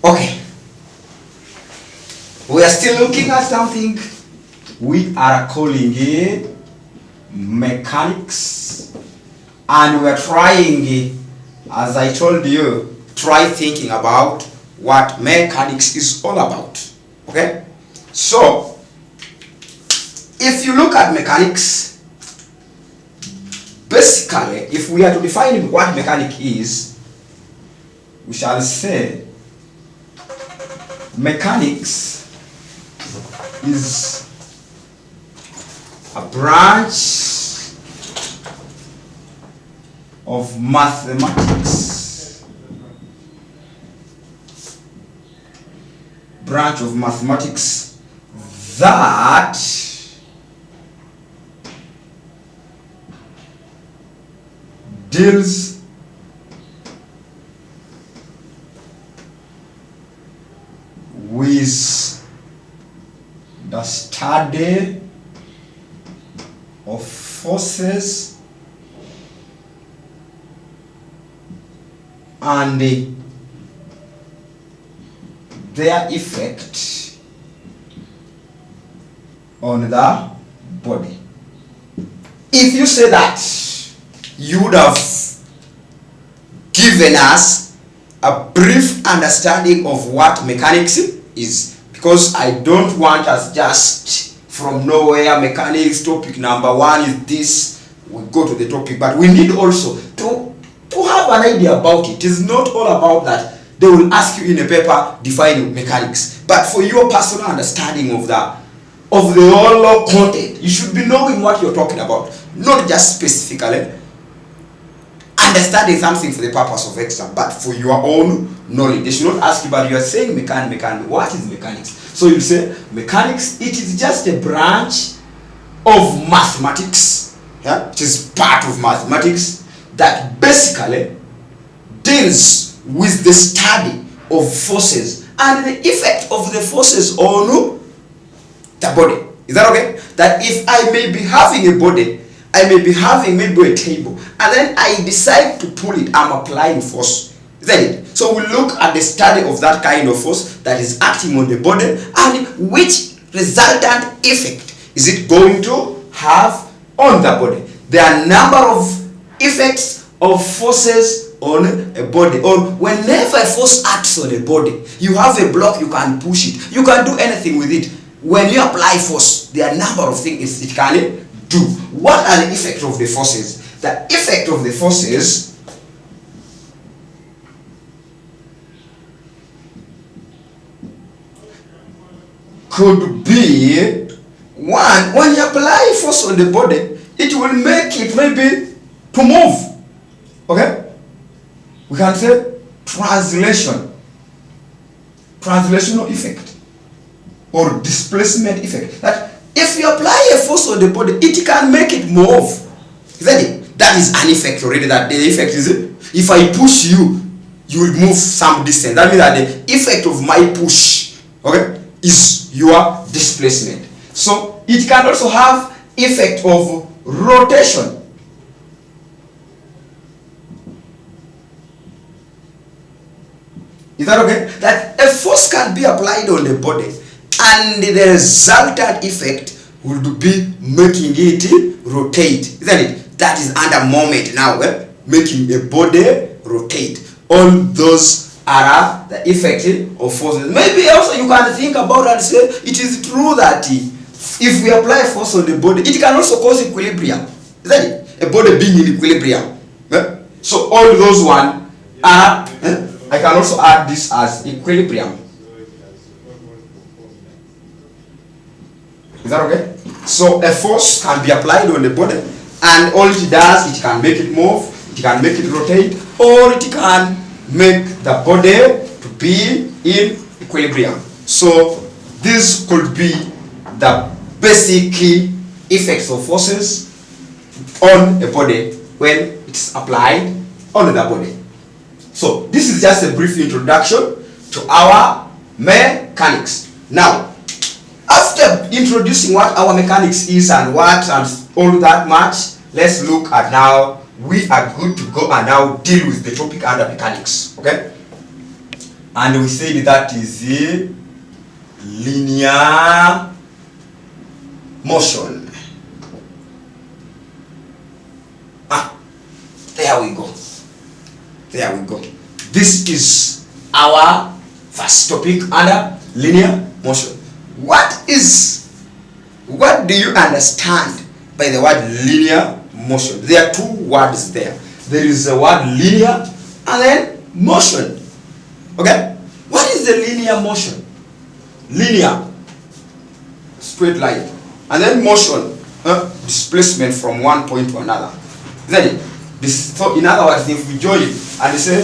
Okay, we are still looking at something we are calling it mechanics, and we are trying, as I told you, try thinking about what mechanics is all about. Okay, so if you look at mechanics, basically, if we are to define what mechanic is, we shall say mechanics is a branch of mathematics. Branch of mathematics that deals with the study of forces and their effect on the body. If you say that, you would have given us a brief understanding of what mechanics is, because I don't want us just from nowhere, mechanics topic number 1 is this, we go to the topic, but we need also to have an idea about it. It is not all about that they will ask you in a paper define mechanics, but for your personal understanding of the whole content, you should be knowing what you're talking about, not just specifically understanding something for the purpose of exam, but for your own knowledge. They should not ask you, but you are saying mechanics. What is mechanics? So you say mechanics, it is just a branch of mathematics, yeah? It is part of mathematics that basically deals with the study of forces and the effect of the forces on the body. Is that okay? That if I may be having a body, I may be having maybe a table, and then I decide to pull it, I'm applying force. Is that it? So we look at the study of that kind of force that is acting on the body, and which resultant effect is it going to have on the body. There are a number of effects of forces on a body, or whenever a force acts on a body, you have a block, you can push it, you can do anything with it. When you apply force, there are a number of things it can do. What are the effects of the forces? The effect of the forces could be one, when you apply force on the body, it will make it maybe to move. Okay? We can say translational effect or displacement effect. That if you apply a force on the body, it can make it move. Isn't it? That is an effect already. That the effect is, if I push you, you will move some distance. That means that the effect of my push, okay, is your displacement. So it can also have effect of rotation. Is that okay? That a force can be applied on the body, and the resultant effect will be making it rotate. Isn't it? That is under moment now, making a body rotate. All those are the effect of forces. Maybe also you can think about and say, it is true that if we apply force on the body, it can also cause equilibrium. Isn't it? A body being in equilibrium. So all those one are, I can also add this as equilibrium. Is that okay? So a force can be applied on the body, and all it does, it can make it move, it can make it rotate, or it can make the body to be in equilibrium. So this could be the basic effects of forces on a body when it's applied on the body. So this is just a brief introduction to our mechanics. Now, after introducing what our mechanics is and what and all that much, let's look at now, we are good to go and now deal with the topic under mechanics. Okay? and we said that is a linear motion. There we go. There we go. This is our first topic under linear motion. What do you understand by the word linear motion? There are two words there. There is the word linear and then motion. Okay? What is the linear motion? Linear, straight line. And then motion, displacement from one point to another. Isn't it? So in other words, if we join it and say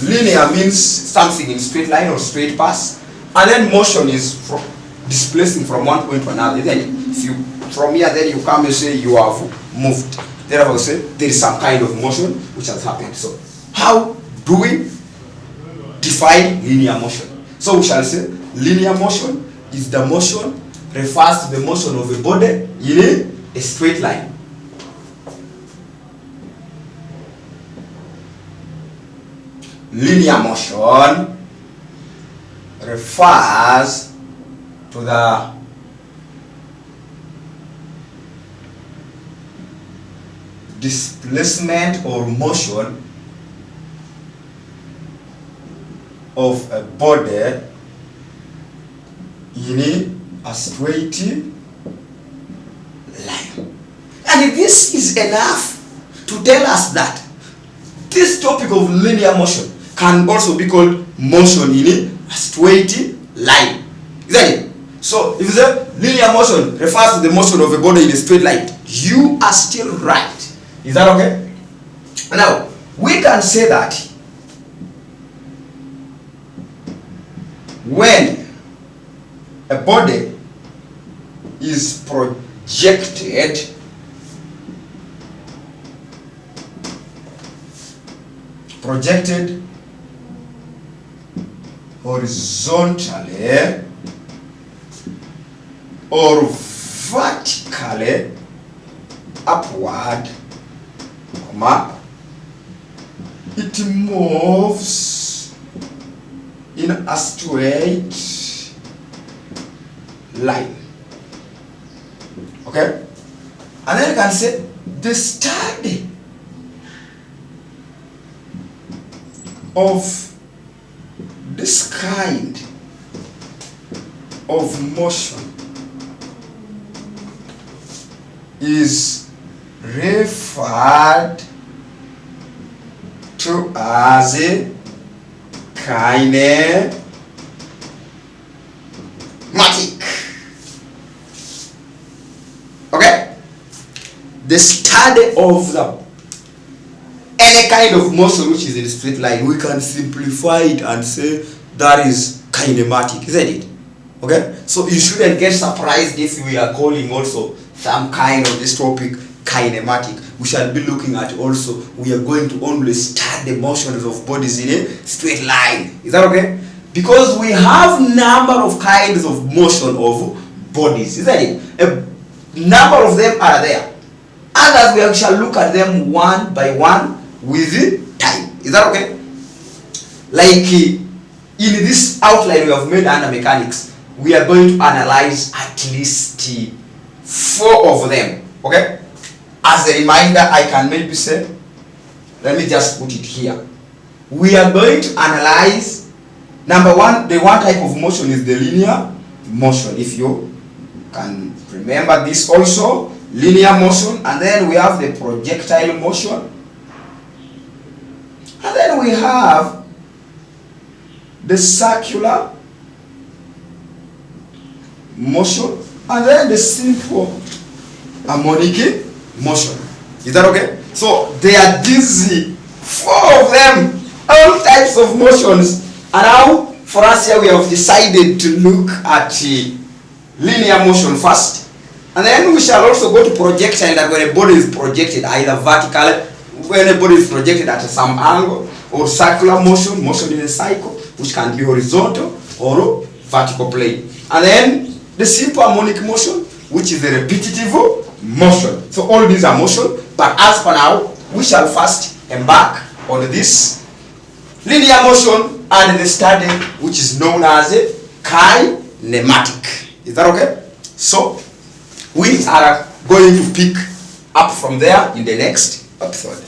linear means something in straight line or straight path, and then motion is from displacing from one point to another. Then if you from here, then you come and say you have moved. Therefore, say there is some kind of motion which has happened. So how do we define linear motion? So we shall say linear motion is the motion refers to the motion of a body in a straight line. Linear motion refers to the displacement or motion of a body in a straight line. And this is enough to tell us that this topic of linear motion can also be called motion in a straight line. Isn't it? So if the linear motion refers to the motion of a body in a straight line, you are still right. Is that okay? Now, we can say that when a body is projected horizontally or vertically upward, it moves in a straight line. Okay? And then you can say the study of this kind of motion is referred to as a kinematic. Okay? The study of any kind of motion which is in a straight line, we can simplify it and say that is kinematic, isn't it? Okay? So you shouldn't get surprised if we are calling also some kind of this topic kinematic. We shall be looking at also, we are going to only study motions of bodies in a straight line. Is that okay? Because we have number of kinds of motion of bodies, isn't it? A number of them are there. Others we shall look at them one by one with time. Is that okay? Like in this outline we have made under mechanics, we are going to analyze at least 4 of them. Okay? As a reminder, I can maybe say, let me just put it here. We are going to analyze, number 1, the one type of motion is the linear motion. If you can remember this also, linear motion, and then we have the projectile motion, and then we have the circular motion, and then the simple harmonic motion. Is that okay? So there are these 4 of them, all types of motions, and now for us here we have decided to look at linear motion first, and then we shall also go to projectile, that when a body is projected either vertically, when a body is projected at some angle, or circular motion, motion in a cycle, which can be horizontal or vertical plane, and then the simple harmonic motion, which is the repetitive motion. So all these are motion, but as for now, we shall first embark on this linear motion, and the study which is known as kinematic. Is that okay? So we are going to pick up from there in the next episode.